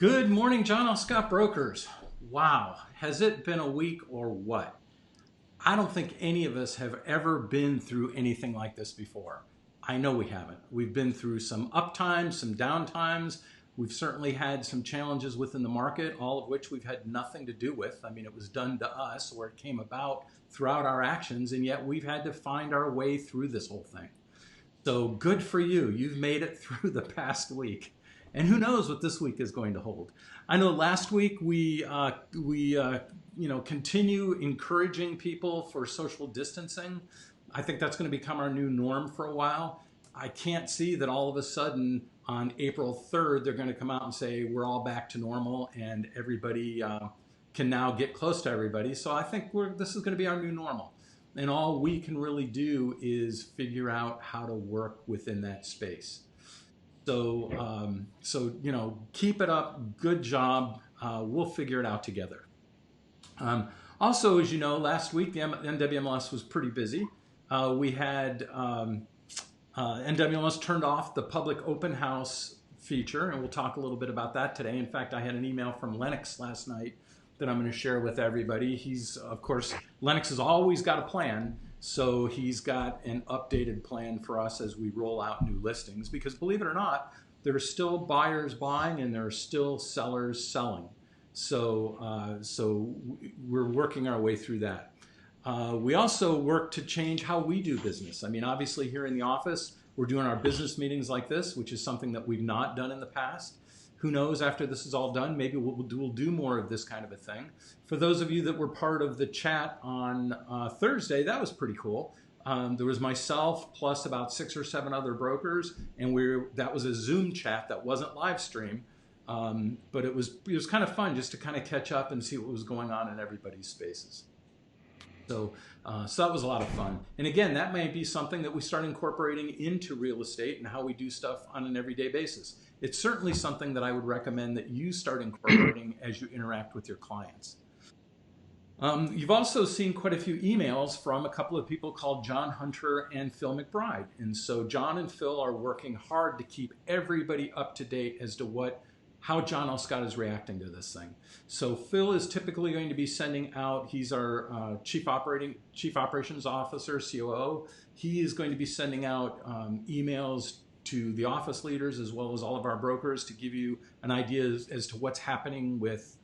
Good morning, John L. Scott Brokers. Wow, has it been a week or what? I don't think any of us have ever been through anything like this before. I know we haven't. We've been through some up times, some down times. We've certainly had some challenges within the market, all of which we've had nothing to do with. I mean, it was done to us or it came about throughout our actions, and yet we've had to find our way through this whole thing. So good for you. You've made it through the past week. And who knows what this week is going to hold. I know last week we continue encouraging people for social distancing. I think that's going to become our new norm for a while. I can't see that all of a sudden on April 3rd they're going to come out and say we're all back to normal and everybody can now get close to everybody. So I think this is going to be our new normal. And all we can really do is figure out how to work within that space. So, keep it up. Good job. We'll figure it out together. Also, as you know, last week the NWMLS was pretty busy. We had NWMLS turned off the public open house feature, and we'll talk a little bit about that today. In fact, I had an email from Lennox last night that I'm going to share with everybody. Lennox has always got a plan. So he's got an updated plan for us as we roll out new listings, because believe it or not, there are still buyers buying and there are still sellers selling. So we're working our way through that. We also work to change how we do business. I mean, obviously here in the office, we're doing our business meetings like this, which is something that we've not done in the past. Who knows, after this is all done, maybe we'll do more of this kind of a thing. For those of you that were part of the chat on Thursday, that was pretty cool. There was myself plus about 6 or 7 other brokers, and that was a Zoom chat that wasn't live stream. But it was kind of fun just to kind of catch up and see what was going on in everybody's spaces. So that was a lot of fun. And again, that may be something that we start incorporating into real estate and how we do stuff on an everyday basis. It's certainly something that I would recommend that you start incorporating as you interact with your clients. You've also seen quite a few emails from a couple of people called John Hunter and Phil McBride. And so John and Phil are working hard to keep everybody up to date as to how John L. Scott is reacting to this thing. So Phil is typically going to be sending out, he's our Chief Operations Officer, COO. He is going to be sending out emails to the office leaders as well as all of our brokers to give you an idea as to what's happening with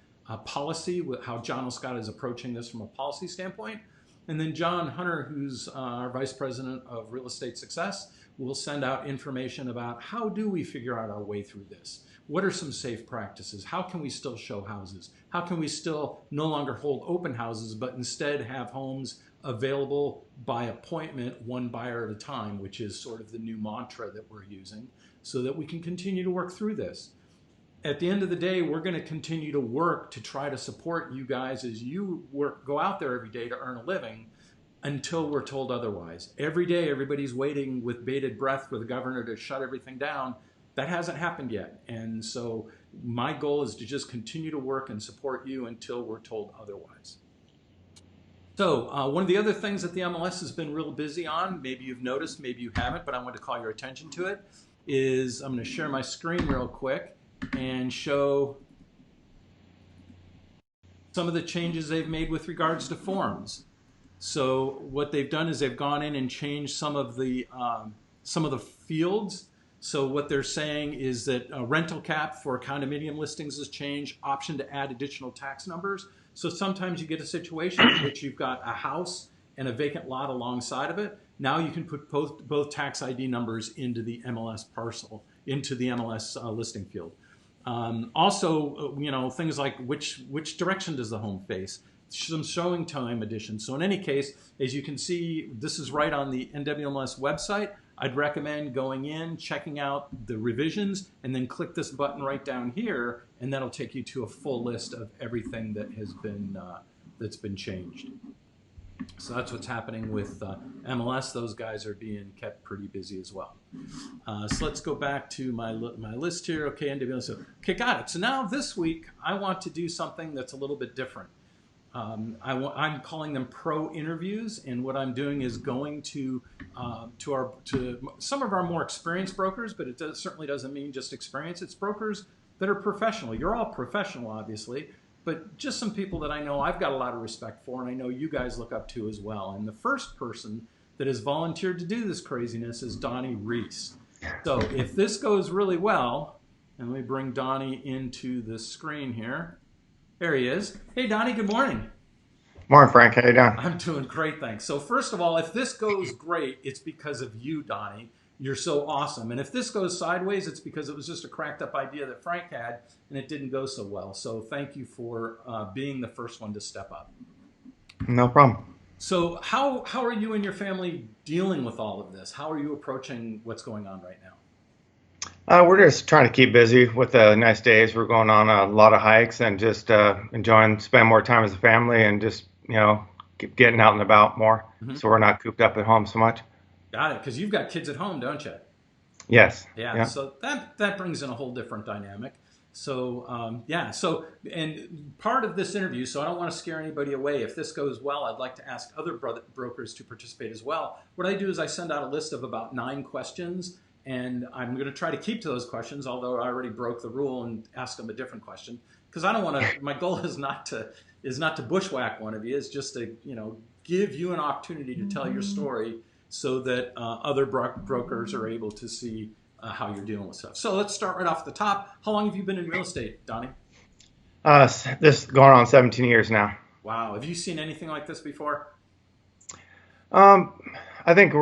policy, with how John L. Scott is approaching this from a policy standpoint. And then John Hunter, who's our Vice President of Real Estate Success, will send out information about how do we figure out our way through this? What are some safe practices? How can we still show houses? How can we still no longer hold open houses, but instead have homes available by appointment, one buyer at a time, which is sort of the new mantra that we're using, so that we can continue to work through this. At the end of the day, we're going to continue to work to try to support you guys as you go out there every day to earn a living until we're told otherwise. Every day, everybody's waiting with bated breath for the governor to shut everything down. That hasn't happened yet. And so my goal is to just continue to work and support you until we're told otherwise. So one of the other things that the MLS has been real busy on, maybe you've noticed, maybe you haven't, but I want to call your attention to it, is I'm going to share my screen real quick and show some of the changes they've made with regards to forms. So what they've done is they've gone in and changed some of the fields. So what they're saying is that a rental cap for condominium listings has changed, option to add additional tax numbers. So sometimes you get a situation in which you've got a house and a vacant lot alongside of it. Now you can put both tax ID numbers into the MLS parcel, into the MLS listing field. Also, things like which direction does the home face? Some showing time additions. So in any case, as you can see, this is right on the NWMLS website. I'd recommend going in, checking out the revisions, and then click this button right down here, and that'll take you to a full list of everything that has been that's been changed. So that's what's happening with MLS. Those guys are being kept pretty busy as well. So let's go back to my list here. Okay, NWMLS. Okay, got it. So now this week I want to do something that's a little bit different. I'm calling them pro interviews, and what I'm doing is going to some of our more experienced brokers, but it certainly doesn't mean just experience. It's brokers that are professional. You're all professional, obviously, but just some people that I know I've got a lot of respect for, and I know you guys look up to as well. And the first person that has volunteered to do this craziness is Donnie Reese. So if this goes really well, and let me bring Donnie into the screen here. There he is. Hey, Donnie, good morning. Morning, Frank. How you doing? I'm doing great, thanks. So first of all, if this goes great, it's because of you, Donnie. You're so awesome. And if this goes sideways, it's because it was just a cracked up idea that Frank had and it didn't go so well. So thank you for being the first one to step up. No problem. So how are you and your family dealing with all of this? How are you approaching what's going on right now? We're just trying to keep busy with the nice days. We're going on a lot of hikes and just enjoying, spend more time as a family and just, getting out and about more. Mm-hmm. So we're not cooped up at home so much. Got it. Because you've got kids at home, don't you? Yes. Yeah. So that brings in a whole different dynamic. So and part of this interview, so I don't want to scare anybody away. If this goes well, I'd like to ask other brokers to participate as well. What I do is I send out a list of about 9 questions, and I'm going to try to keep to those questions, although I already broke the rule and asked them a different question, because I don't want to. My goal is not to bushwhack one of you. It's just to give you an opportunity to tell your story, so that other brokers are able to see how you're dealing with stuff. So let's start right off the top. How long have you been in real estate, Donnie? This is going on 17 years now. Wow. Have you seen anything like this before? I think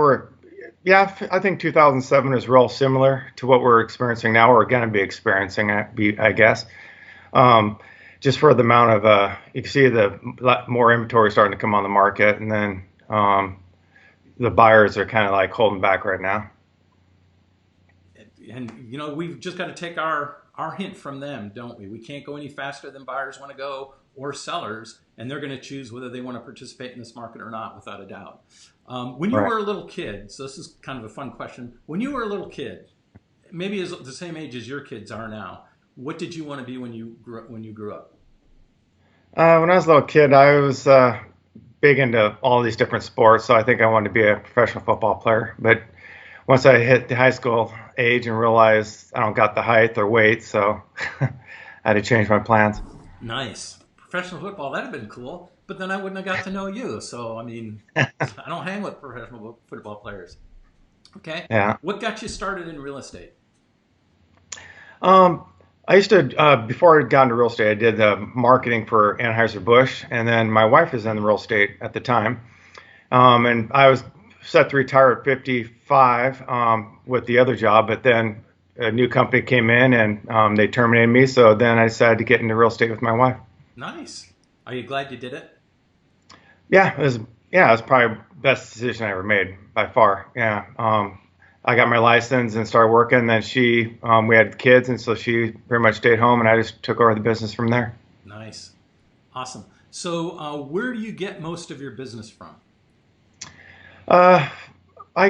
I think 2007 is real similar to what we're experiencing now. We're going to be experiencing, I guess. Just for the amount of, you can see the more inventory starting to come on the market, and then the buyers are kind of like holding back right now. And we've just got to take our hint from them, don't we? We can't go any faster than buyers want to go, or sellers, and they're going to choose whether they want to participate in this market or not, without a doubt. When you were a little kid, so this is kind of a fun question. When you were a little kid, maybe as the same age as your kids are now, what did you want to be when you grew up? When I was a little kid, I was big into all these different sports, so I think I wanted to be a professional football player. But once I hit the high school age and realized I don't got the height or weight, so I had to change my plans. Nice. Professional football, that'd have been cool, but then I wouldn't have got to know you. So, I don't hang with professional football players. Okay. Yeah. What got you started in real estate? I used to, before I got into real estate, I did marketing for Anheuser-Busch, and then my wife was in the real estate at the time. And I was set to retire at 55 with the other job, but then a new company came in and they terminated me. So then I decided to get into real estate with my wife. Nice. Are you glad you did it? Yeah, it was probably the best decision I ever made by far. Yeah. I got my license and started working. Then we had kids, and so she pretty much stayed home, and I just took over the business from there. Nice. Awesome. So where do you get most of your business from? I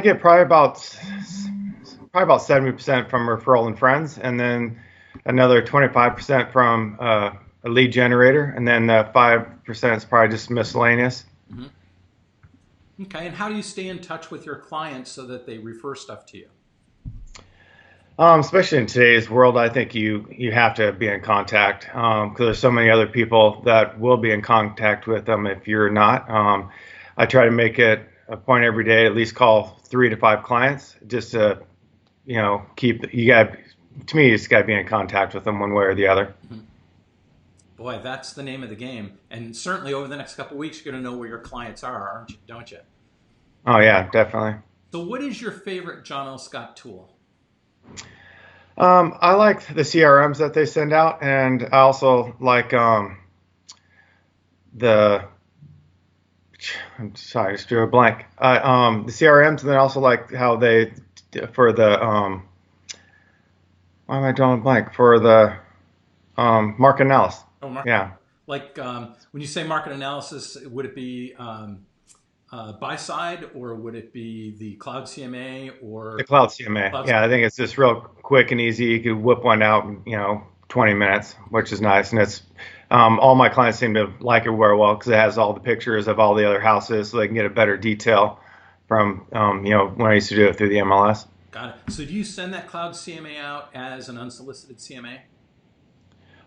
get probably about 70% from referral and friends, and then another 25% from a lead generator, and then 5% is probably just miscellaneous. Mm-hmm. Okay, and how do you stay in touch with your clients so that they refer stuff to you? Especially in today's world, I think you have to be in contact because there's so many other people that will be in contact with them if you're not. I try to make it a point every day, at least call 3 to 5 clients, just to to me, you just got to be in contact with them one way or the other. Mm-hmm. Boy, that's the name of the game. And certainly over the next couple of weeks, you're going to know where your clients are, don't you? Oh, yeah, definitely. So what is your favorite John L. Scott tool? I like the CRMs that they send out, and I also like I'm sorry, I just drew a blank. The CRMs, and then also like how they, for the, why am I drawing a blank? For the market analysis. Oh, market. Yeah. Like when you say market analysis, would it be buy side, or would it be the cloud CMA or the cloud CMA? Yeah, I think it's just real quick and easy. You could whip one out in 20 minutes, which is nice. And it's all my clients seem to like it very well because it has all the pictures of all the other houses, so they can get a better detail from when I used to do it through the MLS. Got it. So do you send that cloud CMA out as an unsolicited CMA?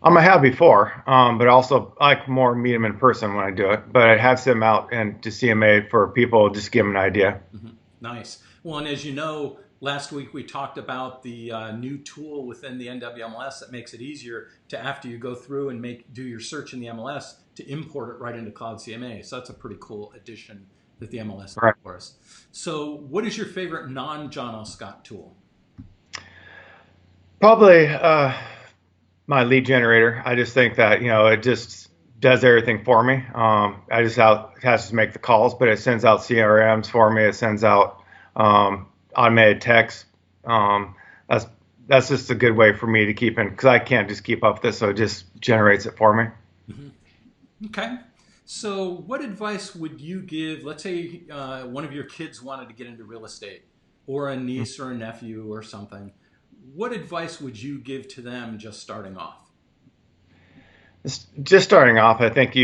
I have before, but also I like more meet them in person when I do it. But I have sent them out and to CMA for people just give them an idea. Hmm. Nice. Well, and as you know, last week we talked about the new tool within the NWMLS that makes it easier to, after you go through and do your search in the MLS, to import it right into Cloud CMA. So that's a pretty cool addition that the MLS did Right. for us. So, what is your favorite non-John L. Scott tool? Probably my lead generator. I just think that it just does everything for me. I just out it has to make the calls, but it sends out CRMs for me. It sends out automated text. Um, that's that's just a good way for me to keep in because I can't just keep up with this, so it just generates it for me. Hmm. Okay. So, what advice would you give? Let's say one of your kids wanted to get into real estate, or a niece or a nephew or something. What advice would you give to them just starting off? Just starting off, I think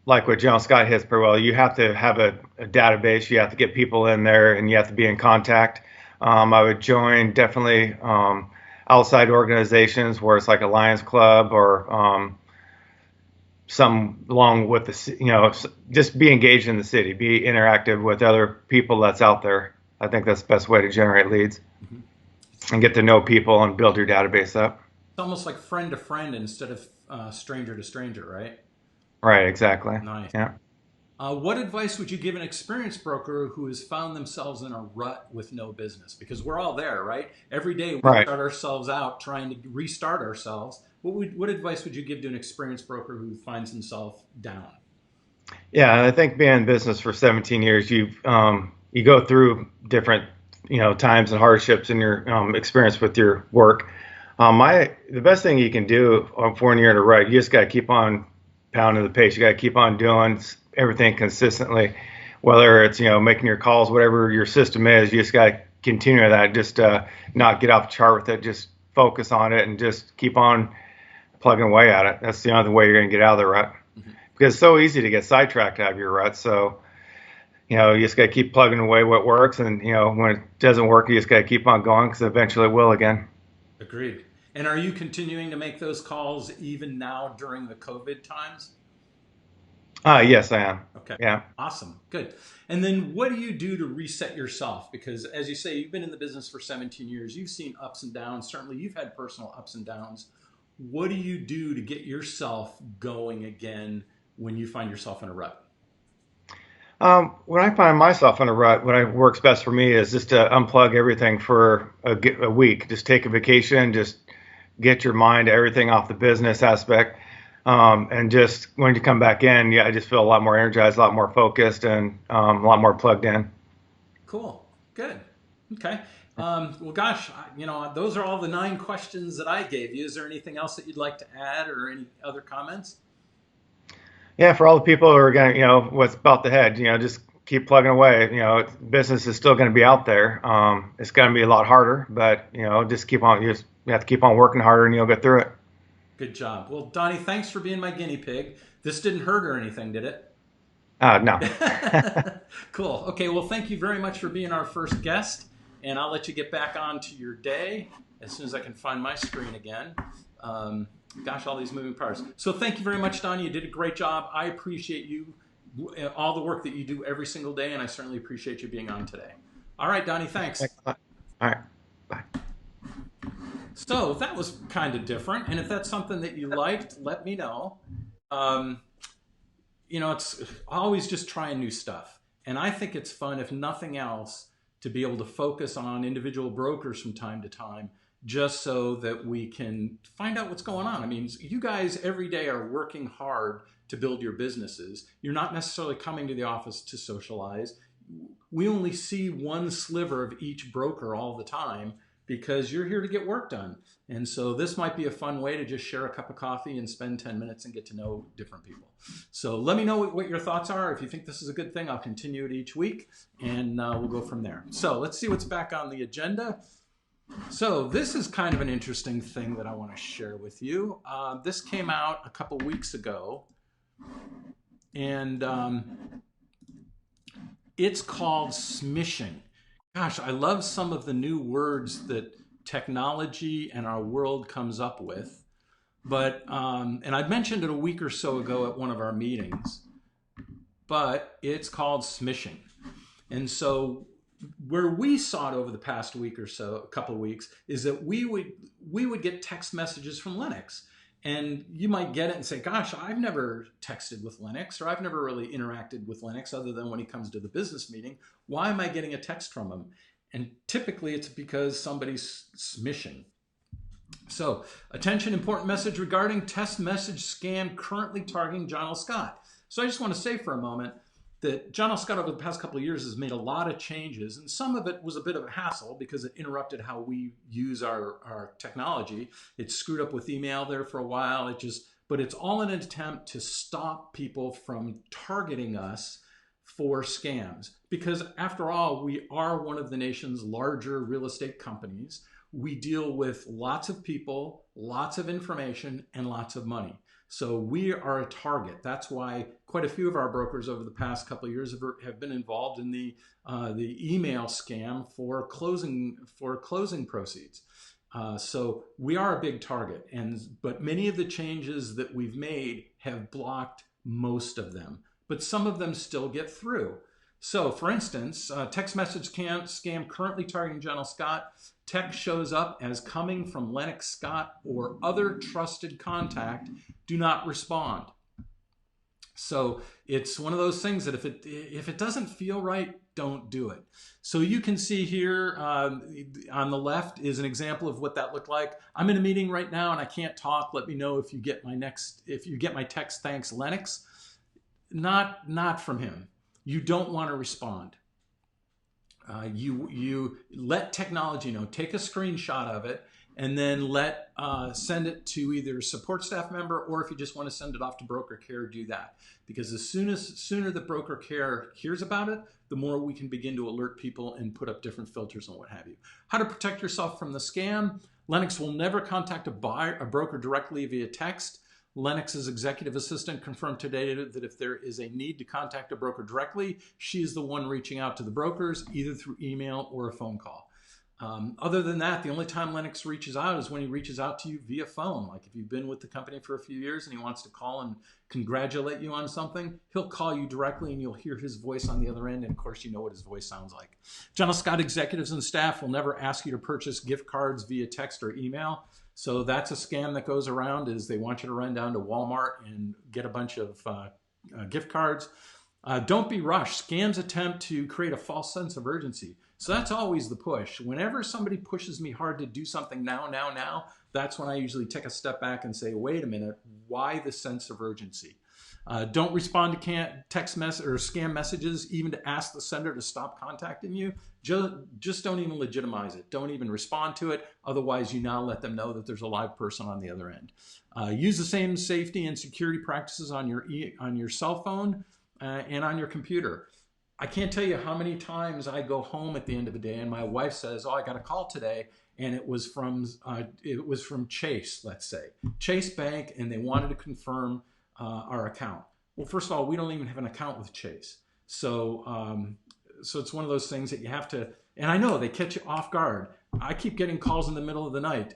like what John Scott hits pretty well, you have to have a database. You have to get people in there, and you have to be in contact. I would join definitely outside organizations where it's like a Lions Club or some along with just be engaged in the city, be interactive with other people that's out there. I think that's the best way to generate leads Mhm. and get to know people and build your database up. It's almost like friend to friend instead of stranger to stranger, right? Right, exactly. Nice. Yeah. What advice would you give an experienced broker who has found themselves in a rut with no business? Because we're all there, right? Every day we Right. start ourselves out trying to restart ourselves. What advice would you give to an experienced broker who finds himself down? Yeah, and I think being in business for 17 years, you go through different times and hardships in your experience with your work. The best thing you can do for when you're in a rut, you just got to keep on pounding the pace. You got to keep on doing everything consistently, whether it's making your calls, whatever your system is. You just got to continue that. Just not get off the chart with it. Just focus on it and just keep on plugging away at it. That's the only way you're going to get out of the rut Mhm. because it's so easy to get sidetracked out of your rut. So you just got to keep plugging away what works, and when it doesn't work, you just got to keep on going because eventually it will again. Agreed. And are you continuing to make those calls even now during the COVID times? Yes, I am. Okay. Yeah. Awesome. Good. And then what do you do to reset yourself? Because as you say, you've been in the business for 17 years. You've seen ups and downs. Certainly you've had personal ups and downs. What do you do to get yourself going again when you find yourself in a rut? When I find myself in a rut, what works best for me is just to unplug everything for a week. Just take a vacation. Just get your mind everything off the business aspect. And just when you come back in, yeah, I just feel a lot more energized, a lot more focused, and a lot more plugged in. Cool. Good. Okay. Well, gosh, those are all the 9 questions that I gave you. Is there anything else that you'd like to add or any other comments? Yeah, for all the people who are gonna, what's about the head, just keep plugging away. Business is still going to be out there. It's going to be a lot harder, but just keep on. You have to keep on working harder, and you'll get through it. Good job. Well, Donnie, thanks for being my guinea pig. This didn't hurt or anything, did it? No. Cool. Okay. Well, thank you very much for being our first guest, and I'll let you get back on to your day as soon as I can find my screen again. Um, Gosh, all these moving parts. So thank you very much, Donnie. You did a great job. I appreciate you, all the work that you do every single day, and I certainly appreciate you being on today. All right, Donnie, thanks. Thanks a lot. All right. Bye. So that was kind of different, and if that's something that you liked, let me know. Um, it's always just trying new stuff. And I think it's fun, if nothing else, to be able to focus on individual brokers from time to time, just so that we can find out what's going on. I mean, you guys every day are working hard to build your businesses. You're not necessarily coming to the office to socialize. We only see one sliver of each broker all the time because you're here to get work done. And so this might be a fun way to just share a cup of coffee and spend 10 minutes and get to know different people. So let me know what your thoughts are. If you think this is a good thing, I'll continue it each week, and we'll go from there. So let's see what's back on the agenda. So this is kind of an interesting thing that I want to share with you. This came out a couple weeks ago, and it's called smishing. Gosh, I love some of the new words that technology and our world comes up with. But and I mentioned it a week or so ago at one of our meetings, but it's called smishing. And so where we saw it over the past week or so, a couple of weeks, is that we would get text messages from Linux. And you might get it and say, gosh, I've never texted with Linux, or I've never really interacted with Linux other than when he comes to the business meeting. Why am I getting a text from him? And typically it's because somebody's smishing. So, attention, important message regarding test message scam currently targeting John L. Scott. So I just want to say for a moment that John L. Scott over the past couple of years has made a lot of changes, and some of it was a bit of a hassle because it interrupted how we use our technology. It screwed up with email there for a while. But it's all in an attempt to stop people from targeting us for scams. Because after all, we are one of the nation's larger real estate companies. We deal with lots of people, lots of information, and lots of money. So we are a target. That's why quite a few of our brokers over the past couple of years have been involved in the email scam for closing proceeds. So we are a big target, but many of the changes that we've made have blocked most of them, but some of them still get through. So, for instance, text message scam currently targeting John L. Scott. Text shows up as coming from Lennox Scott or other trusted contact. Do not respond. So it's one of those things that if it doesn't feel right, don't do it. So you can see here on the left is an example of what that looked like. I'm in a meeting right now and I can't talk. Let me know if you get my text. Thanks, Lennox. Not from him. You don't want to respond. You let technology know. Take a screenshot of it and then send it to either a support staff member, or if you just want to send it off to broker care, do that. Because sooner the broker care hears about it, the more we can begin to alert people and put up different filters and what have you. How to protect yourself from the scam. Lennox will never contact a broker directly via text. Lennox's executive assistant confirmed today that if there is a need to contact a broker directly, she is the one reaching out to the brokers, either through email or a phone call. Other than that, the only time Lennox reaches out is when he reaches out to you via phone. Like if you've been with the company for a few years and he wants to call and congratulate you on something, he'll call you directly and you'll hear his voice on the other end. And of course, you know what his voice sounds like. John L. Scott executives and staff will never ask you to purchase gift cards via text or email. So that's a scam that goes around, is they want you to run down to Walmart and get a bunch of gift cards. Don't be rushed. Scams attempt to create a false sense of urgency. So that's always the push. Whenever somebody pushes me hard to do something now, that's when I usually take a step back and say, wait a minute, why the sense of urgency? Don't respond to text message or scam messages, even to ask the sender to stop contacting you. Just don't even legitimize it. Don't even respond to it. Otherwise, you now let them know that there's a live person on the other end. Use the same safety and security practices on your cell phone and on your computer. I can't tell you how many times I go home at the end of the day and my wife says, "Oh, I got a call today," and it was from Chase, let's say, Chase Bank, and they wanted to confirm our account. Well, first of all, we don't even have an account with Chase. So it's one of those things that you have to, and I know they catch you off guard. I keep getting calls in the middle of the night.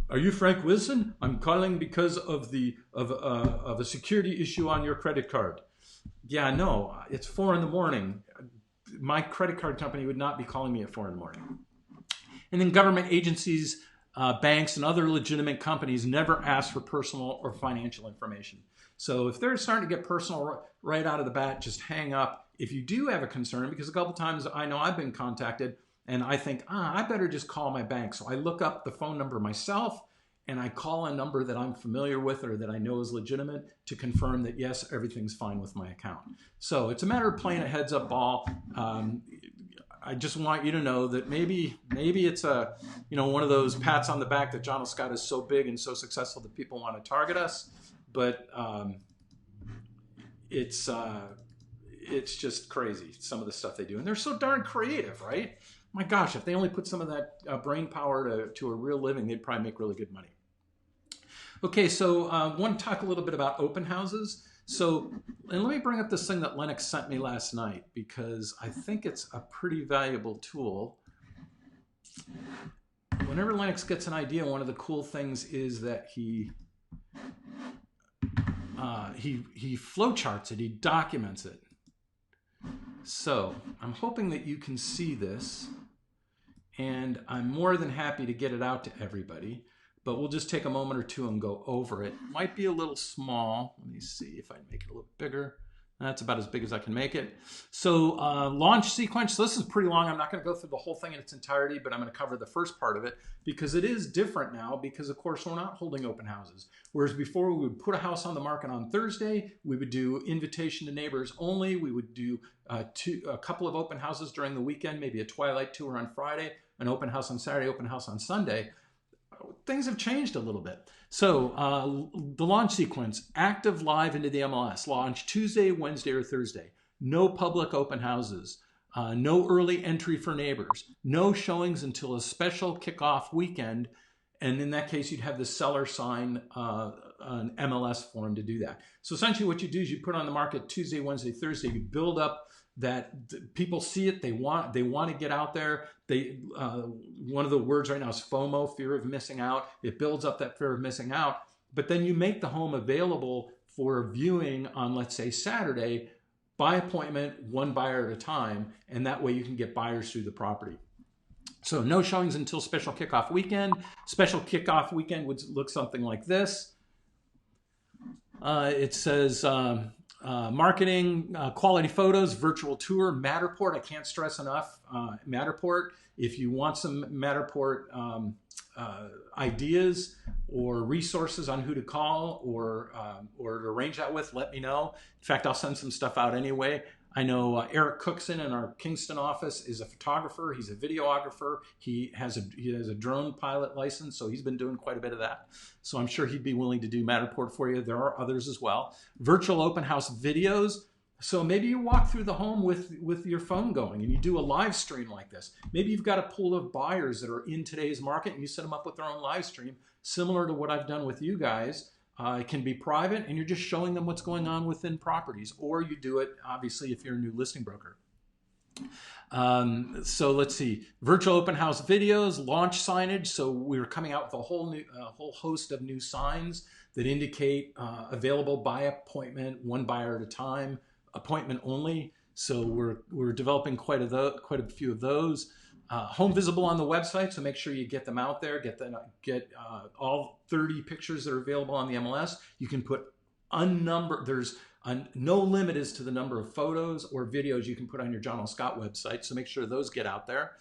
Are you Frank Wilson? I'm calling because of a security issue on your credit card. Yeah, no, it's 4 a.m. My credit card company would not be calling me at 4 a.m. And then government agencies, banks, and other legitimate companies never ask for personal or financial information. So if they're starting to get personal right out of the bat, just hang up. If you do have a concern, because a couple times I know I've been contacted and I think, I better just call my bank. So I look up the phone number myself and I call a number that I'm familiar with or that I know is legitimate to confirm that, yes, everything's fine with my account. So it's a matter of playing a heads up ball. I just want you to know that maybe it's one of those pats on the back that John L. Scott is so big and so successful that people want to target us. But it's just crazy, some of the stuff they do. And they're so darn creative, right? My gosh, if they only put some of that brain power to a real living, they'd probably make really good money. Okay, so I want to talk a little bit about open houses. So, and let me bring up this thing that Lennox sent me last night, because I think it's a pretty valuable tool. Whenever Lennox gets an idea, one of the cool things is that he he flowcharts it, he documents it. So I'm hoping that you can see this, and I'm more than happy to get it out to everybody, but we'll just take a moment or two and go over it. Might be a little small. Let me see if I can make it a little bigger. That's about as big as I can make it. So launch sequence. So this is pretty long. I'm not going to go through the whole thing in its entirety, but I'm going to cover the first part of it because it is different now because, of course, we're not holding open houses. Whereas before we would put a house on the market on Thursday, we would do invitation to neighbors only. We would do a couple of open houses during the weekend, maybe a twilight tour on Friday, an open house on Saturday, open house on Sunday. Things have changed a little bit. So the launch sequence, active live into the MLS, launch Tuesday, Wednesday, or Thursday. No public open houses. No early entry for neighbors. No showings until a special kickoff weekend. And in that case, you'd have the seller sign an MLS form to do that. So essentially what you do is you put on the market Tuesday, Wednesday, Thursday. You build up that people see it, they want to get out there. One of the words right now is FOMO, fear of missing out. It builds up that fear of missing out, but then you make the home available for viewing on, let's say, Saturday, by appointment, one buyer at a time, and that way you can get buyers through the property. So no showings until special kickoff weekend. Special kickoff weekend would look something like this. It says marketing, quality photos, virtual tour, Matterport. I can't stress enough, Matterport. If you want some Matterport ideas or resources on who to call or to arrange that with, let me know. In fact, I'll send some stuff out anyway. I know Eric Cookson in our Kingston office is a photographer. He's a videographer. He has a drone pilot license, so he's been doing quite a bit of that. So I'm sure he'd be willing to do Matterport for you. There are others as well. Virtual open house videos. So maybe you walk through the home with your phone going and you do a live stream like this. Maybe you've got a pool of buyers that are in today's market and you set them up with their own live stream, similar to what I've done with you guys. It can be private and you're just showing them what's going on within properties, or you do it obviously if you're a new listing broker. So let's see, virtual open house videos, launch signage. So we're coming out with a whole host of new signs that indicate available by appointment, one buyer at a time, appointment only. So we're developing quite a few of those. Home visible on the website, so make sure you get them out there. Get all 30 pictures that are available on the MLS. You can put there's no limit as to the number of photos or videos you can put on your John L. Scott website, so make sure those get out there.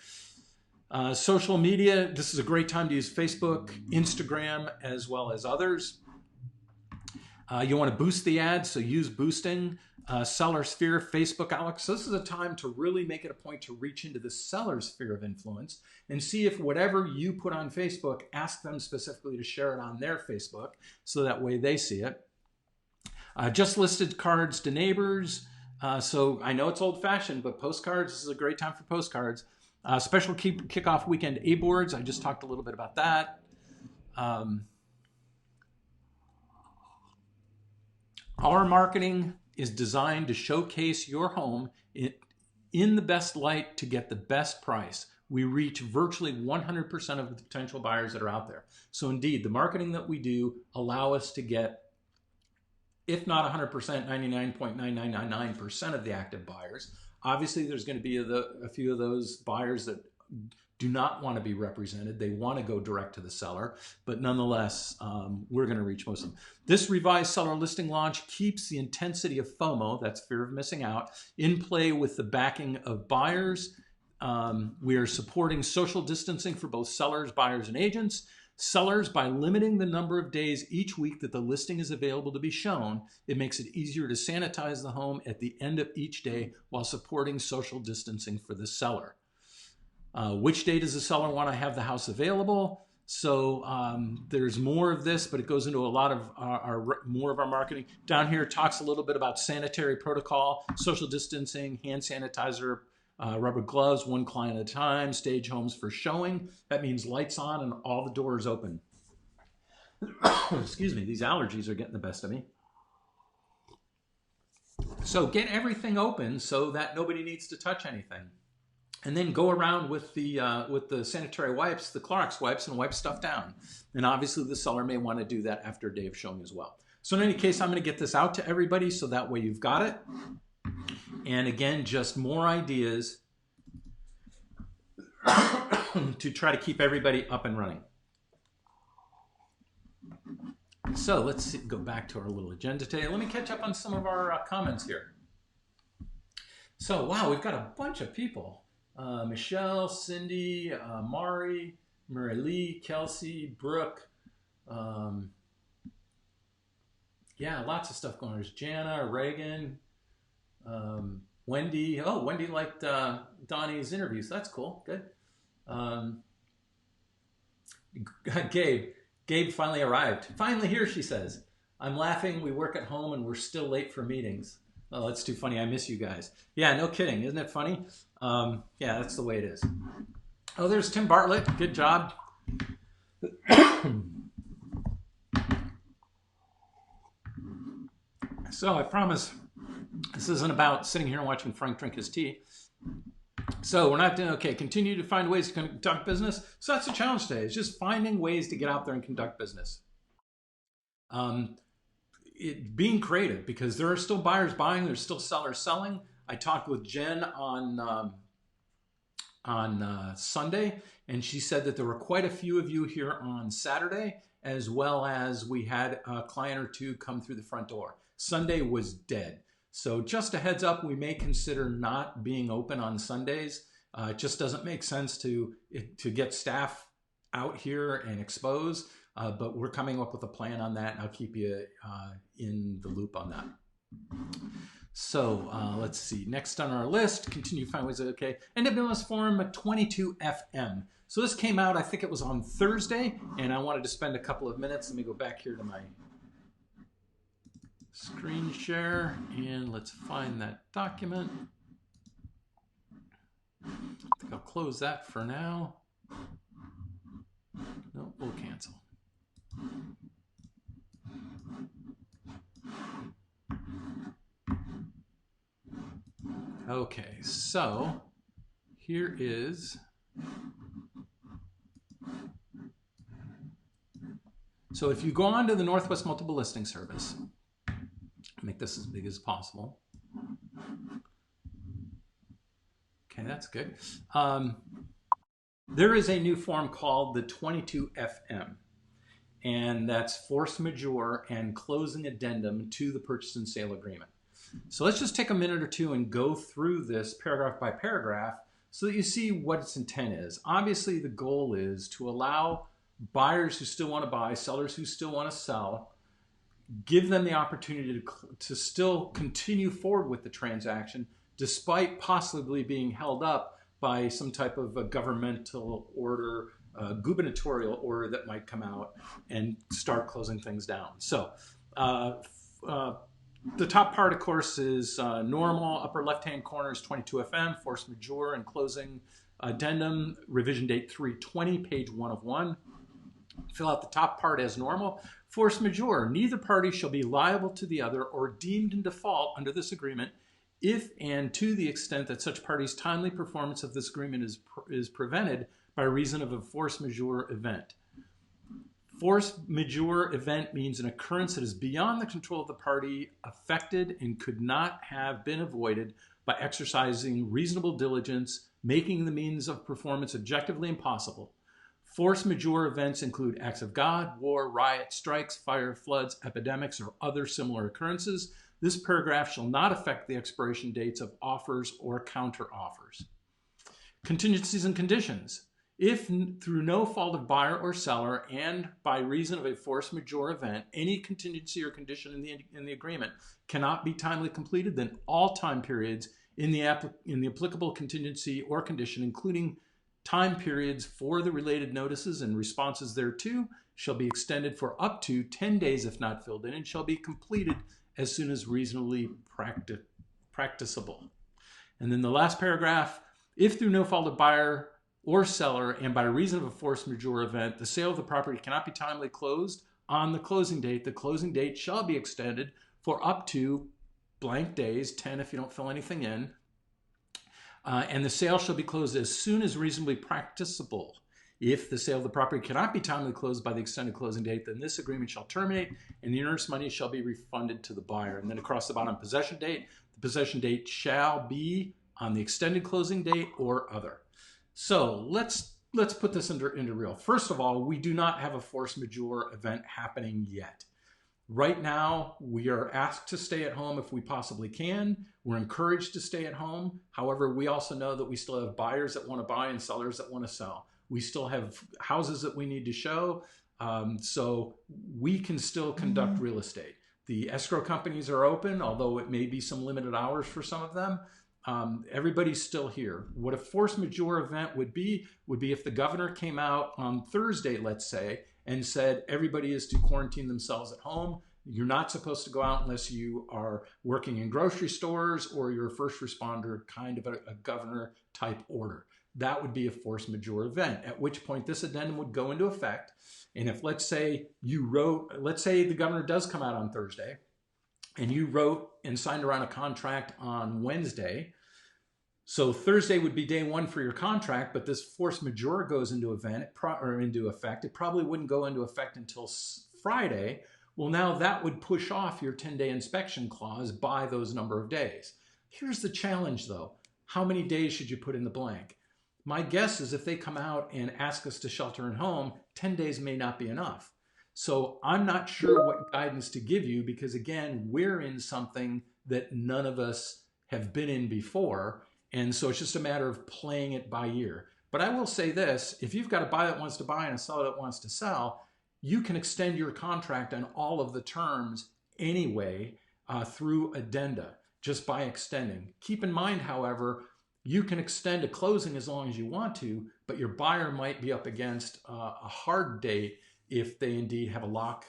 Social media, this is a great time to use Facebook, Instagram, as well as others. You want to boost the ads, so use boosting. Seller sphere, Facebook, Alex. So this is a time to really make it a point to reach into the seller sphere of influence and see if whatever you put on Facebook, ask them specifically to share it on their Facebook so that way they see it. Just listed cards to neighbors. So I know it's old fashioned, but postcards, this is a great time for postcards. Special kickoff weekend A-boards. I just talked a little bit about that. Our marketing is designed to showcase your home in the best light to get the best price. We reach virtually 100% of the potential buyers that are out there. So indeed, the marketing that we do allow us to get, if not 100%, 99.9999% of the active buyers. Obviously, there's going to be a few of those buyers that do not want to be represented. They want to go direct to the seller, but nonetheless, we're going to reach most of them. This revised seller listing launch keeps the intensity of FOMO, that's fear of missing out, in play with the backing of buyers. We are supporting social distancing for both sellers, buyers, and agents. Sellers, by limiting the number of days each week that the listing is available to be shown, it makes it easier to sanitize the home at the end of each day while supporting social distancing for the seller. Which day does the seller want to have the house available? So there's more of this, but it goes into a lot of more of our marketing. Down here, it talks a little bit about sanitary protocol, social distancing, hand sanitizer, rubber gloves, one client at a time, stage homes for showing. That means lights on and all the doors open. Excuse me, these allergies are getting the best of me. So get everything open so that nobody needs to touch anything. And then go around with the sanitary wipes, the Clorox wipes, and wipe stuff down. And obviously the seller may want to do that after a day of showing as well. So in any case, I'm going to get this out to everybody so that way you've got it. And again, just more ideas to try to keep everybody up and running. So let's see, go back to our little agenda today. Let me catch up on some of our comments here. So, wow, we've got a bunch of people. Michelle, Cindy, Mari, Mary Lee, Kelsey, Brooke. Yeah, lots of stuff going on. There's Jana, Reagan, Wendy. Oh, Wendy liked Donnie's interviews. That's cool. Good. Gabe finally arrived. Finally here, she says. I'm laughing. We work at home and we're still late for meetings. Oh, that's too funny. I miss you guys. Yeah, no kidding. Isn't it funny? Yeah, that's the way it is. Oh, there's Tim Bartlett. Good job. So I promise this isn't about sitting here and watching Frank drink his tea. So we're not doing, okay, continue to find ways to conduct business. So that's the challenge today. It's just finding ways to get out there and conduct business. Being creative, because there are still buyers buying, there's still sellers selling. I talked with Jen on Sunday, and she said that there were quite a few of you here on Saturday, as well as we had a client or two come through the front door. Sunday was dead. So just a heads up, we may consider not being open on Sundays. It just doesn't make sense to get staff out here and expose, but we're coming up with a plan on that, and I'll keep you in the loop on that. So let's see. Next on our list, continue to find ways. Okay, NWS Forum 22FM. So this came out, I think it was on Thursday, and I wanted to spend a couple of minutes. Let me go back here to my screen share, and let's find that document. I think I'll close that for now. No, we'll cancel. Okay, so here is, so if you go on to the Northwest Multiple Listing Service, make this as big as possible. Okay, that's good. There is a new form called the 22FM, and that's force majeure and closing addendum to the purchase and sale agreement. So let's just take a minute or two and go through this paragraph by paragraph so that you see what its intent is. Obviously, the goal is to allow buyers who still want to buy, sellers who still want to sell, give them the opportunity to still continue forward with the transaction despite possibly being held up by some type of a governmental order, gubernatorial order that might come out and start closing things down. So the top part, of course, is normal. Upper left-hand corner is 22FM, force majeure and closing addendum, revision date 320, page 1 of 1. Fill out the top part as normal. Force majeure, neither party shall be liable to the other or deemed in default under this agreement if and to the extent that such party's timely performance of this agreement is prevented by reason of a force majeure event. Force majeure event means an occurrence that is beyond the control of the party affected and could not have been avoided by exercising reasonable diligence, making the means of performance objectively impossible. Force majeure events include acts of God, war, riot, strikes, fire, floods, epidemics, or other similar occurrences. This paragraph shall not affect the expiration dates of offers or counter offers. Contingencies and conditions. If through no fault of buyer or seller and by reason of a force majeure event, any contingency or condition in the agreement cannot be timely completed, then all time periods in the applicable contingency or condition, including time periods for the related notices and responses thereto, shall be extended for up to 10 days if not filled in, and shall be completed as soon as reasonably practicable. And then the last paragraph, if through no fault of buyer or seller and by reason of a force majeure event, the sale of the property cannot be timely closed on the closing date shall be extended for up to blank days, 10 if you don't fill anything in, and the sale shall be closed as soon as reasonably practicable. If the sale of the property cannot be timely closed by the extended closing date, then this agreement shall terminate and the earnest money shall be refunded to the buyer. And then across the bottom, possession date. The possession date shall be on the extended closing date or other. So let's put this into real. First of all, we do not have a force majeure event happening yet. Right now, we are asked to stay at home if we possibly can. We're encouraged to stay at home. However, we also know that we still have buyers that want to buy and sellers that want to sell. We still have houses that we need to show. So we can still conduct real estate. The escrow companies are open, although it may be some limited hours for some of them. Everybody's still here. What a force majeure event would be if the governor came out on Thursday, let's say, and said everybody is to quarantine themselves at home. You're not supposed to go out unless you are working in grocery stores or you're a first responder, kind of a governor type order. That would be a force majeure event, at which point this addendum would go into effect. And if, let's say the governor does come out on Thursday and you wrote and signed around a contract on Wednesday, so Thursday would be day one for your contract, but this force majeure goes into effect. It probably wouldn't go into effect until Friday. Well, now that would push off your 10-day inspection clause by those number of days. Here's the challenge, though. How many days should you put in the blank? My guess is if they come out and ask us to shelter at home, 10 days may not be enough. So I'm not sure what guidance to give you because, again, we're in something that none of us have been in before. And so it's just a matter of playing it by ear. But I will say this, if you've got a buyer that wants to buy and a seller that wants to sell, you can extend your contract on all of the terms anyway through addenda, just by extending. Keep in mind, however, you can extend a closing as long as you want to, but your buyer might be up against a hard date if they indeed have a lock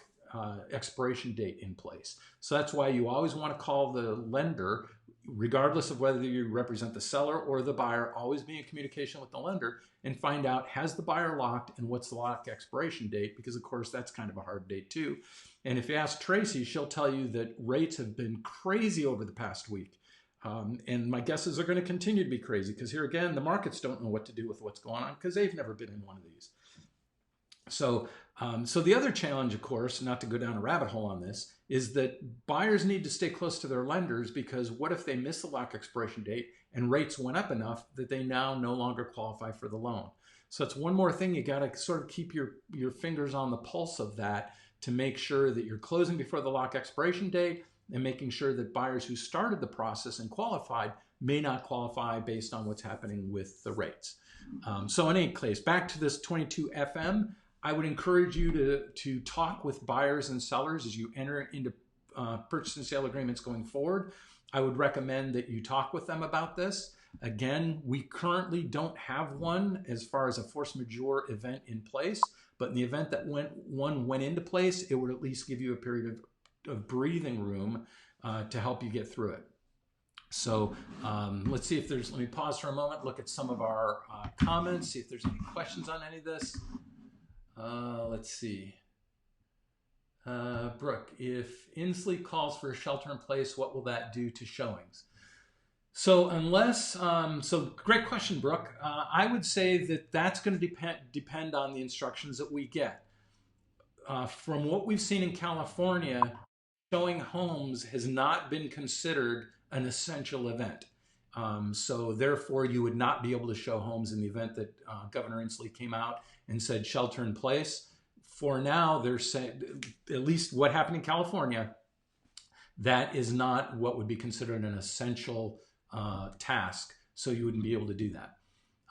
expiration date in place. So that's why you always want to call the lender, regardless of whether you represent the seller or the buyer, always be in communication with the lender and find out, has the buyer locked and what's the lock expiration date? Because of course that's kind of a hard date too. And if you ask Tracy, she'll tell you that rates have been crazy over the past week. And my guess is they're going to continue to be crazy because here again, the markets don't know what to do with what's going on because they've never been in one of these. So the other challenge, of course, not to go down a rabbit hole on this, is that buyers need to stay close to their lenders because what if they miss the lock expiration date and rates went up enough that they now no longer qualify for the loan? So it's one more thing you got to sort of keep your fingers on the pulse of that to make sure that you're closing before the lock expiration date and making sure that buyers who started the process and qualified may not qualify based on what's happening with the rates. So in any case, back to this 22 FM, I would encourage you to talk with buyers and sellers as you enter into purchase and sale agreements going forward. I would recommend that you talk with them about this. Again, we currently don't have one as far as a force majeure event in place, but in the event that one went into place, it would at least give you a period of breathing room to help you get through it. So let's see if there's, let me pause for a moment, look at some of our comments, see if there's any questions on any of this. Let's see. Brooke, if Inslee calls for a shelter in place, what will that do to showings? So unless, so great question, Brooke. I would say that that's going to depend on the instructions that we get. From what we've seen in California, showing homes has not been considered an essential event. So therefore, you would not be able to show homes in the event that Governor Inslee came out and said shelter in place. For now, they're saying, at least what happened in California, that is not what would be considered an essential task. So you wouldn't be able to do that.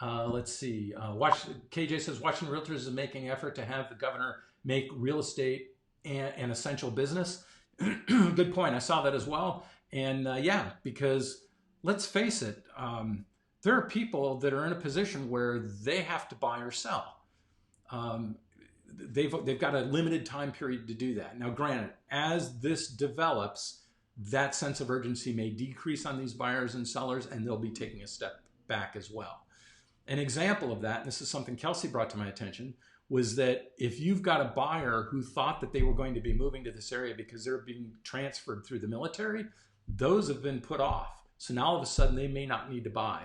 Let's see. KJ says Washington Realtors is making effort to have the governor make real estate an essential business. Good point. I saw that as well. And yeah, because let's face it, there are people that are in a position where they have to buy or sell. They've got a limited time period to do that. Now, granted, as this develops, that sense of urgency may decrease on these buyers and sellers, and they'll be taking a step back as well. An example of that, and this is something Kelsey brought to my attention, was that if you've got a buyer who thought that they were going to be moving to this area because they're being transferred through the military, those have been put off. So now all of a sudden they may not need to buy.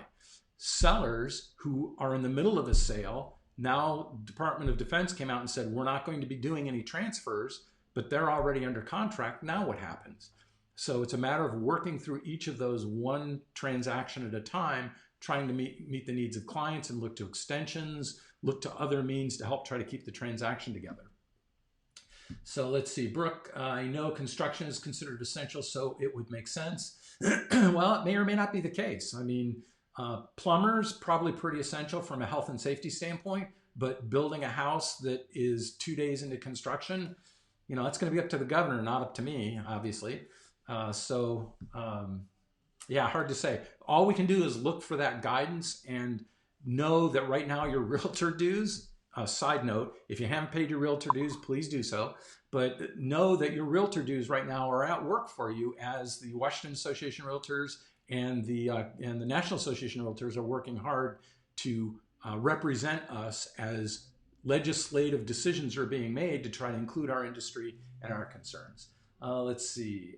Sellers who are in the middle of a sale Now, Department of Defense came out and said, we're not going to be doing any transfers, but they're already under contract. Now what happens? So it's a matter of working through each of those one transaction at a time, trying to meet the needs of clients and look to extensions, look to other means to help try to keep the transaction together. So let's see, Brooke, I know construction is considered essential, so it would make sense. Well, it may or may not be the case. I mean, plumbers, probably pretty essential from a health and safety standpoint, but building a house that is 2 days into construction, you know, that's going to be up to the governor, not up to me, obviously. Yeah, hard to say. All we can do is look for that guidance and know that right now your realtor dues, side note, if you haven't paid your realtor dues, please do so. But know that your realtor dues right now are at work for you, as the Washington Association of Realtors and the National Association of Realtors are working hard to represent us as legislative decisions are being made to try to include our industry and our concerns. Let's see.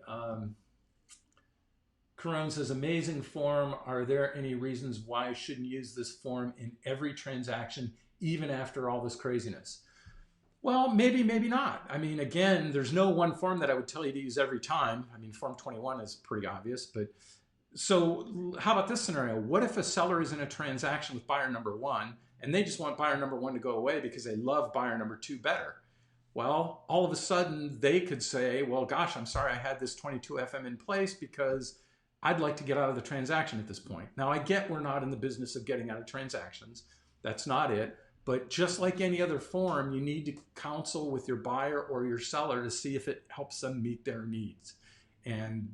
Karam says, amazing form. Are there any reasons why I shouldn't use this form in every transaction, even after all this craziness? Well, maybe, maybe not. I mean, again, there's no one form that I would tell you to use every time. I mean, Form 21 is pretty obvious. But so how about this scenario? What if a seller is in a transaction with buyer number one and they just want buyer number one to go away because they love buyer number two better? Well, all of a sudden they could say, well, gosh, I'm sorry I had this 22 FM in place because I'd like to get out of the transaction at this point. Now, I get we're not in the business of getting out of transactions. That's not it. But just like any other form, you need to counsel with your buyer or your seller to see if it helps them meet their needs.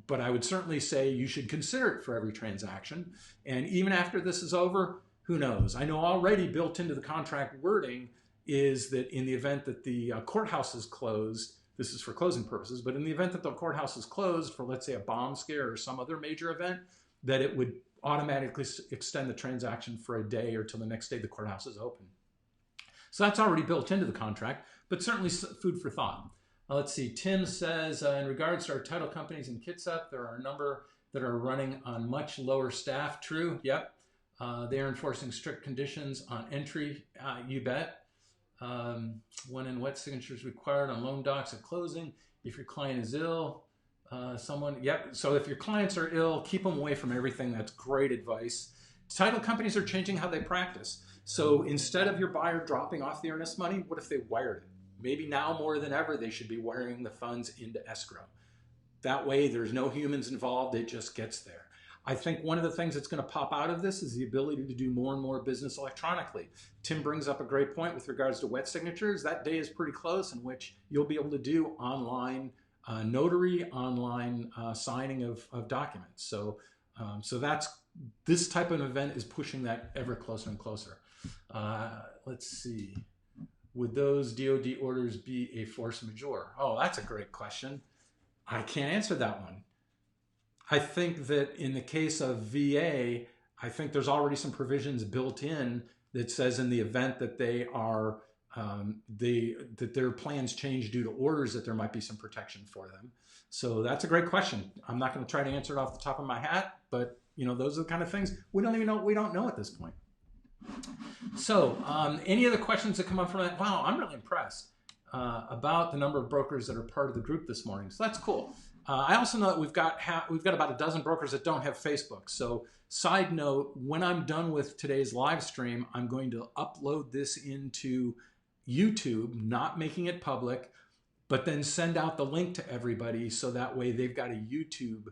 But I would certainly say you should consider it for every transaction. And even after this is over, who knows? I know already built into the contract wording is that in the event that the courthouse is closed, this is for closing purposes, but in the event that the courthouse is closed for, let's say, a bomb scare or some other major event, that it would automatically extend the transaction for a day or till the next day the courthouse is open. So that's already built into the contract, but certainly food for thought. Let's see, Tim says, in regards to our title companies in Kitsap, there are a number that are running on much lower staff. True, yep. They are enforcing strict conditions on entry, you bet. When and what signatures required on loan docs at closing. If your client is ill, yep. So if your clients are ill, keep them away from everything. That's great advice. Title companies are changing how they practice. So instead of your buyer dropping off the earnest money, what if they wired it? Maybe now more than ever, they should be wiring the funds into escrow. That way there's no humans involved. It just gets there. I think one of the things that's going to pop out of this is the ability to do more and more business electronically. Tim brings up a great point with regards to wet signatures. That day is pretty close in which you'll be able to do online notary, online signing of documents. So this type of event is pushing that ever closer and closer. Let's see. Would those DOD orders be a force majeure? Oh, that's a great question. I can't answer that one. I think that in the case of VA, I think there's already some provisions built in that says in the event that they are that their plans change due to orders, that there might be some protection for them. So that's a great question. I'm not going to try to answer it off the top of my hat, but you know, those are the kind of things we don't know at this point. So any other questions that come up from that? Wow, I'm really impressed about the number of brokers that are part of the group this morning. So that's cool. I also know that we've got about a dozen brokers that don't have Facebook. So side note, when I'm done with today's live stream, I'm going to upload this into YouTube, not making it public, but then send out the link to everybody so that way they've got a YouTube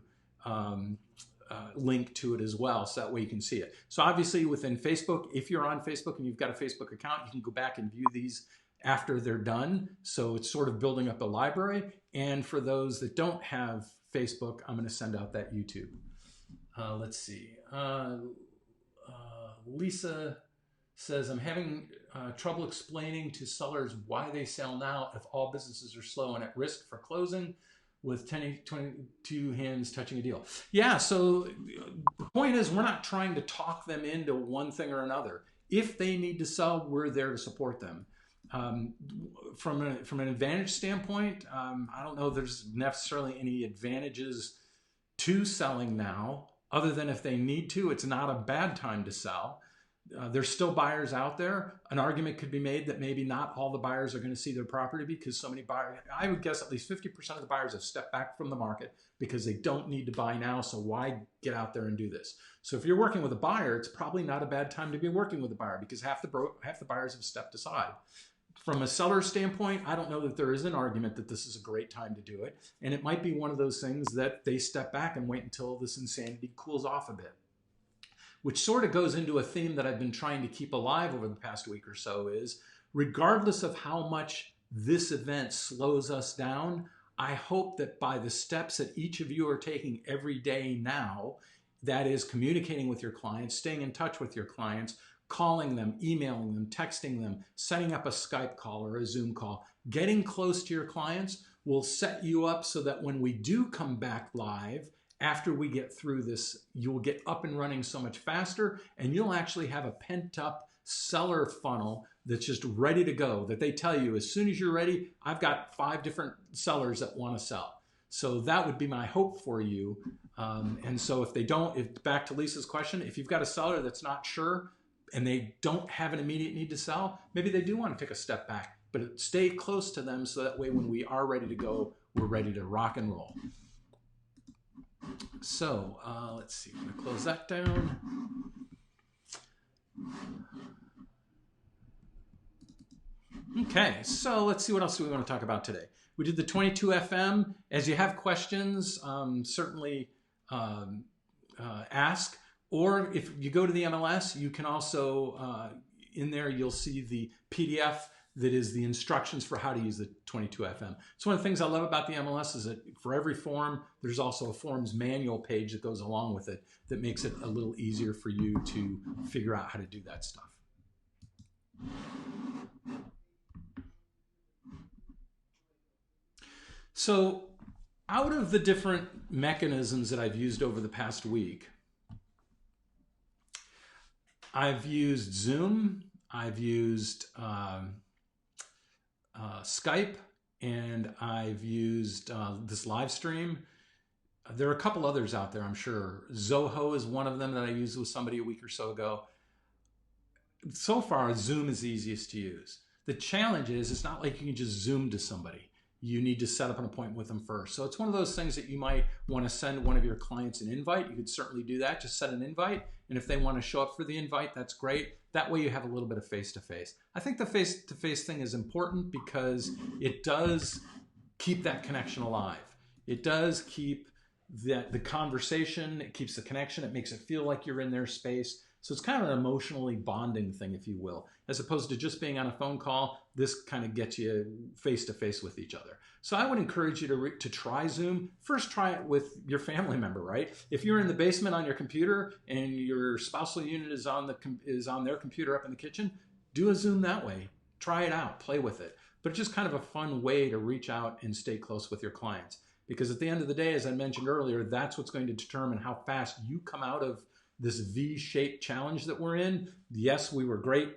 link to it as well, so that way you can see it. So obviously within Facebook, if you're on Facebook and you've got a Facebook account, you can go back and view these after they're done. So it's sort of building up a library. And for those that don't have Facebook, I'm going to send out that YouTube. Let's see. Lisa says, I'm having trouble explaining to sellers why they sell now if all businesses are slow and at risk for closing with 22 hands touching a deal. Yeah, so the point is we're not trying to talk them into one thing or another. If they need to sell, we're there to support them. From an advantage standpoint, I don't know if there's necessarily any advantages to selling now, other than if they need to. It's not a bad time to sell. there's still buyers out there. An argument could be made that maybe not all the buyers are going to see their property because so many buyers, I would guess at least 50% of the buyers have stepped back from the market because they don't need to buy now. So why get out there and do this? So if you're working with a buyer, it's probably not a bad time to be working with a buyer because half the buyers have stepped aside. From a seller standpoint, I don't know that there is an argument that this is a great time to do it. And it might be one of those things that they step back and wait until this insanity cools off a bit. Which sort of goes into a theme that I've been trying to keep alive over the past week or so is, regardless of how much this event slows us down, I hope that by the steps that each of you are taking every day now, that is communicating with your clients, staying in touch with your clients, calling them, emailing them, texting them, setting up a Skype call or a Zoom call, getting close to your clients will set you up so that when we do come back live, after we get through this, you'll get up and running so much faster, and you'll actually have a pent-up seller funnel that's just ready to go, that they tell you, as soon as you're ready, I've got 5 different sellers that want to sell. So that would be my hope for you. And so if they don't, back to Lisa's question, if you've got a seller that's not sure and they don't have an immediate need to sell, maybe they do want to take a step back, but stay close to them so that way when we are ready to go, we're ready to rock and roll. So let's see, I'm going to close that down. Okay, so let's see what else do we want to talk about today. We did the 22 FM. As you have questions, certainly ask. Or if you go to the MLS, you can also, in there, you'll see the PDF that is the instructions for how to use the 22 FM. So one of the things I love about the MLS is that for every form, there's also a forms manual page that goes along with it that makes it a little easier for you to figure out how to do that stuff. So out of the different mechanisms that I've used over the past week, I've used Zoom, I've used Skype, and I've used this live stream. There are a couple others out there, I'm sure. Zoho is one of them that I used with somebody a week or so ago. So far, Zoom is the easiest to use. The challenge is it's not like you can just Zoom to somebody. You need to set up an appointment with them first. So it's one of those things that you might want to send one of your clients an invite. You could certainly do that. Just set an invite. And if they want to show up for the invite, that's great. That way you have a little bit of face-to-face. I think the face-to-face thing is important because it does keep that connection alive. It does keep the conversation. It keeps the connection. It makes it feel like you're in their space. So it's kind of an emotionally bonding thing, if you will, as opposed to just being on a phone call. This kind of gets you face to face with each other. So I would encourage you to try Zoom. First, try it with your family member, right? If you're in the basement on your computer and your spousal unit is on their computer up in the kitchen, do a Zoom that way. Try it out, play with it. But it's just kind of a fun way to reach out and stay close with your clients. Because at the end of the day, as I mentioned earlier, that's what's going to determine how fast you come out of this V-shaped challenge that we're in. Yes, we were great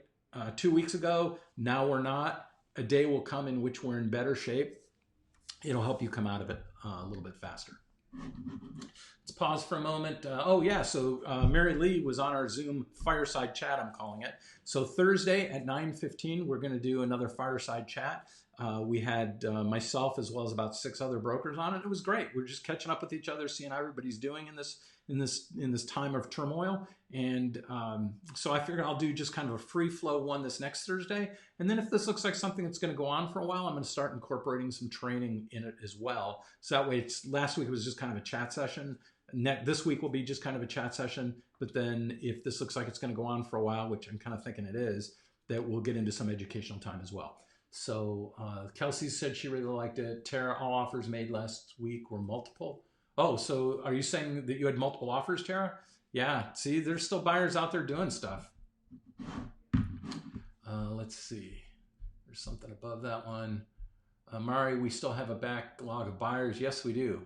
2 weeks ago. Now we're not. A day will come in which we're in better shape. It'll help you come out of it a little bit faster. Let's pause for a moment. So Mary Lee was on our Zoom fireside chat, I'm calling it. So Thursday at 9:15, we're going to do another fireside chat. We had myself as well as about 6 other brokers on it. It was great. We're just catching up with each other, seeing how everybody's doing in this time of turmoil. And so I figured I'll do just kind of a free flow one this next Thursday. And then if this looks like something that's going to go on for a while, I'm going to start incorporating some training in it as well. So that way, last week it was just kind of a chat session. This week will be just kind of a chat session. But then if this looks like it's going to go on for a while, which I'm kind of thinking it is, that we'll get into some educational time as well. So Kelsey said she really liked it. Tara, all offers made last week were multiple. Oh, so are you saying that you had multiple offers, Tara? Yeah, see, there's still buyers out there doing stuff. Let's see. There's something above that one. Mari, we still have a backlog of buyers. Yes, we do.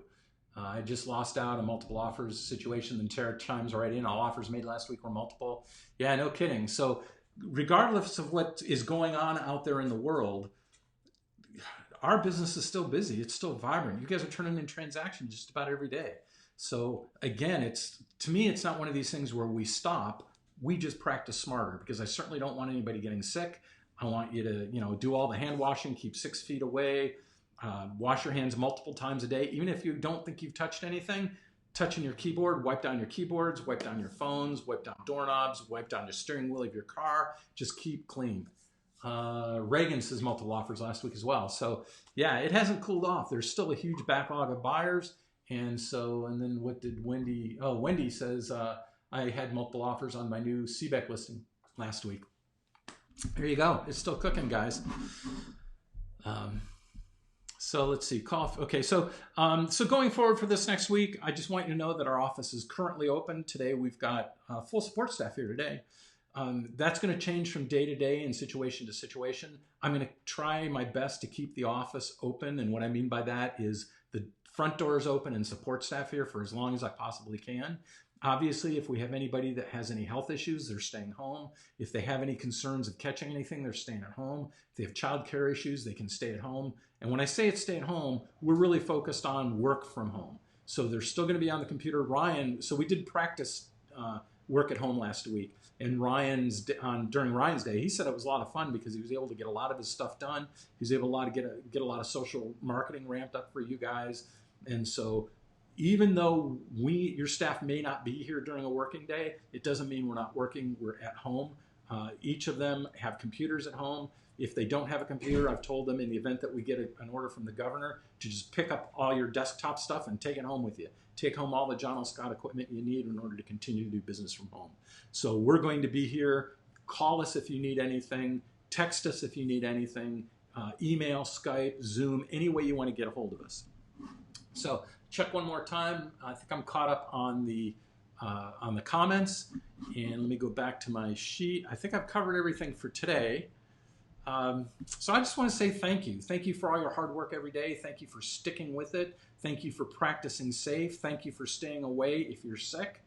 I just lost out a multiple offers situation. Then Tara chimes right in. All offers made last week were multiple. Yeah, no kidding. So regardless of what is going on out there in the world, our business is still busy. It's still vibrant. You guys are turning in transactions just about every day. So again, to me, it's not one of these things where we stop. we just practice smarter, because I certainly don't want anybody getting sick. I want you to, do all the hand washing, keep 6 feet away, wash your hands multiple times a day. Even if you don't think you've touched anything, touching your keyboard, wipe down your keyboards, wipe down your phones, wipe down doorknobs, wipe down the steering wheel of your car. Just keep clean. Reagan says multiple offers last week as well. So yeah, it hasn't cooled off. There's still a huge backlog of buyers. And then what did Wendy? Oh, Wendy says, I had multiple offers on my new CBEC listing last week. There you go. It's still cooking, guys. So let's see. Okay, so going forward for this next week, I just want you to know that our office is currently open. Today we've got full support staff here today. That's going to change from day to day and situation to situation. I'm going to try my best to keep the office open, and what I mean by that is the front door is open and support staff here for as long as I possibly can. Obviously, if we have anybody that has any health issues, they're staying home. If they have any concerns of catching anything, they're staying at home. If they have childcare issues, they can stay at home. And when I say it's stay at home, we're really focused on work from home. So they're still going to be on the computer. Ryan, so we did practice work at home last week. And during Ryan's day, he said it was a lot of fun because he was able to get a lot of his stuff done. He was able to get a lot of social marketing ramped up for you guys. And so even though your staff may not be here during a working day, it doesn't mean we're not working. We're at home. Each of them have computers at home. If they don't have a computer, I've told them in the event that we get an order from the governor to just pick up all your desktop stuff and take it home with you. Take home all the John L. Scott equipment you need in order to continue to do business from home. So we're going to be here. Call us if you need anything. Text us if you need anything. Email, Skype, Zoom, any way you want to get a hold of us. So check one more time. I think I'm caught up on the comments. And let me go back to my sheet. I think I've covered everything for today. So I just want to say thank you. Thank you for all your hard work every day. Thank you for sticking with it. Thank you for practicing safe. Thank you for staying away if you're sick.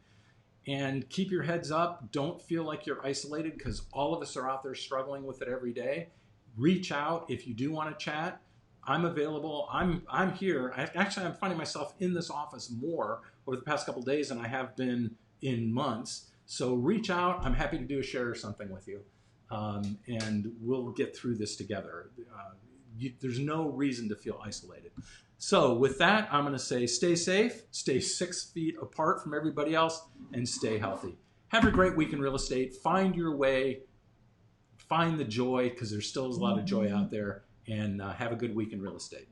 And keep your heads up. Don't feel like you're isolated, because all of us are out there struggling with it every day. Reach out if you do want to chat. I'm available. I'm here. I'm finding myself in this office more over the past couple of days than I have been in months. So reach out. I'm happy to do a share or something with you. And we'll get through this together. There's no reason to feel isolated. So with that, I'm going to say stay safe, stay 6 feet apart from everybody else, and stay healthy. Have a great week in real estate. Find your way. Find the joy, because there still is a lot of joy out there. And have a good week in real estate.